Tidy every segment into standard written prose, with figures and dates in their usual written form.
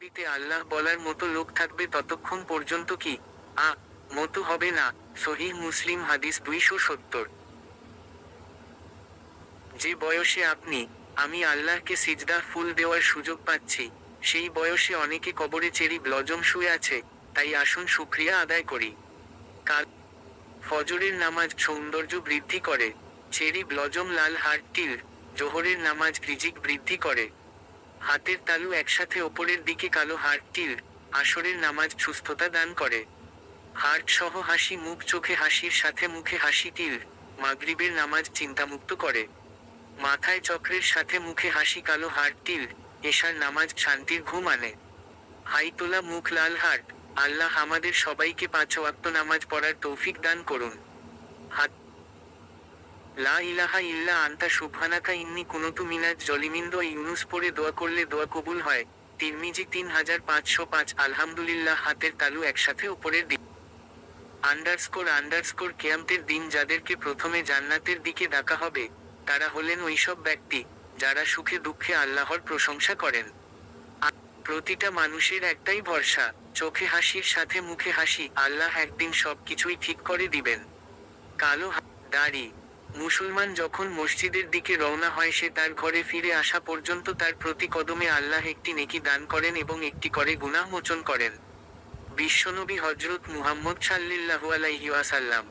পৃথিবীতে আল্লাহ বলার মতো লোক থাকবে ততক্ষণ পর্যন্ত কি মতো হবে না। সহিহ মুসলিম হাদিস 270। যে বয়সে আমি আল্লাহকে সিজদা ফুল দেওয়ার সুযোগ পাচ্ছি, সেই বয়সে অনেকে কবরে চেরি ব্লজম শুয়ে আছে। তাই আসুন শুকরিয়া আদায় করি। কাল ফজরের নামাজ সৌন্দর্য বৃদ্ধি করে। চেরি ব্লজম লাল হার্ট টিল। জোহরের নামাজ রিজিক বৃদ্ধি করে। হাতের তালু একসাথে ওপরের দিকে কালো হার্ট টিল। আসরের নামাজ সুস্থতা দান করে। হার্ট সহ হাসি মুখ চোখে হাসির সাথে মুখে হাসি টিল। মাগরিবের নামাজ চিন্তামুক্ত করে। মাথায় চক্রের সাথে মুখে হাসি কালো হার্ট টিল। এশার নামাজ শান্তির ঘুম আনে। হাইতোলা মুখ লাল হার্ট। আল্লাহ আমাদের সবাইকে 5 ওয়াক্ত নামাজ পড়ার তৌফিক দান করুন। হাত লা ইলাহা ইল্লা আনতা সুবহানাকা ইন্নী কুনতু মিনাজ জলিমিন। ইউনুস পড়ে দোয়া করলে দোয়া কবুল হয়। তিরমিজি 3505। আলহামদুলিল্লাহ। হাতের তালু একসাথে উপরের দিকে _ কিয়ামতের দিন যাদেরকে প্রথমে জান্নাতের দিকে ডাকা হবে, তারা হলেন ওইসব ব্যক্তি যারা সুখে দুঃখে আল্লাহর প্রশংসা করেন। প্রতিটা মানুষের একটাই ভরসা, চোখে হাসির সাথে মুখে হাসি। আল্লাহ একদিন সব কিছুই ঠিক করে দিবেন। কালো দাড়ি মুসলমান যখন মসজিদের দিকে রওনা হয়, সে তার ঘরে ফিরে আসা পর্যন্ত তার প্রতি কদমে আল্লাহ একটি নেকি দান করেন এবং একটি করে গুনাহ মোচন করেন। বিশ্বনবী হযরত মুহাম্মদ সাল্লাল্লাহু আলাইহি ওয়াসাল্লাম।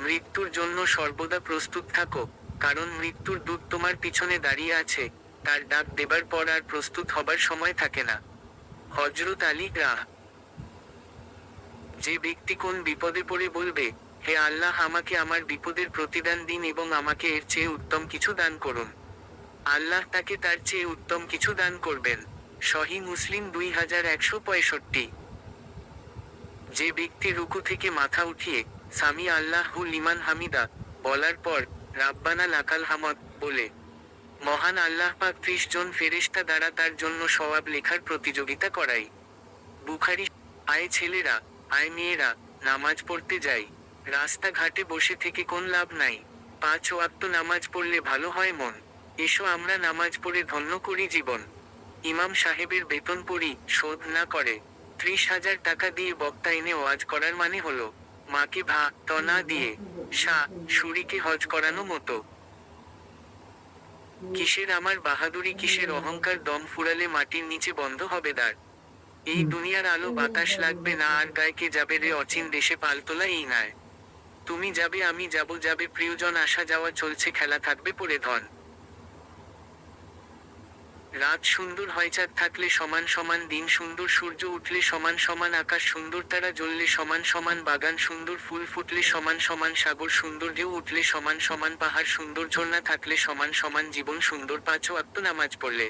মৃত্যুর জন্য সর্বদা প্রস্তুত থাকো, কারণ মৃত্যুর দূত তোমার পিছনে দাঁড়িয়ে আছে। তার ডাক দেবার পর আর প্রস্তুত হবার সময় থাকে না। হযরত আলী রাহ। যে ব্যক্তি কোন বিপদে পড়ে বলবে, হে আল্লাহ, আমাকে আমার বিপদের প্রতিদান দিন এবং আমাকে এর চেয়ে উত্তম কিছু দান করুন, আল্লাহ তাকে তার চেয়ে উত্তম কিছু দান করবেন। সহিহ মুসলিম 2165। যে ব্যক্তি রুকু থেকে মাথা উঠিয়ে সামি আল্লাহু লিমান হামিদা বলার পর রাব্বানা লাকাল হামদ বলে, মহান আল্লাহ পাক 30 জন ফেরেশতা দ্বারা তার জন্য সওয়াব লেখার প্রতিযোগিতা করাই। বুখারী। আয় ছেলেরা, আয় মেয়েরা, নামাজ পড়তে যাই। রাস্তাঘাটে বসে থেকে কোন লাভ নাই। 5 ওয়াক্ত নামাজ পড়লে ভালো হয় মন। এসো আমরা নামাজ পড়ে ধন্য করি জীবন। ইমাম সাহেবের বেতন পড়ি শোধ না করে 30,000 টাকা দিয়ে বক্তা এনে ওয়াজ করার মানে হলো মাকে ভাত না দিয়ে শাশুড়িকে হজ করানো মতো। কিসের আমার বাহাদুরি, কিসের অহংকার, দম ফুরালে মাটির নিচে বন্ধ হবে দ্বার। এই দুনিয়ার আলো বাতাস লাগবে না, আর গায়কে যাবে রে অচিন দেশে পালতোলা এই নায়। তুমি যাবে আমি যাব, যাবে প্রিয়জন, আসা যাওয়া চলছে, খেলা থাকবে পড়ে ধন। রাত সুন্দর হয়, চাঁদ থাকলে সমান সমান দিন সুন্দর, সূর্য উঠলে সমান সমান আকাশ সুন্দর, তারা জ্বললে সমান সমান বাগান সুন্দর, ফুল ফুটলে সমান সমান সাগর সুন্দর, ঢেউ উঠলে সমান সমান পাহাড় সুন্দর, ঝর্ণা থাকলে সমান সমান জীবন সুন্দর। 5 ওয়াক্ত নামাজ পড়লে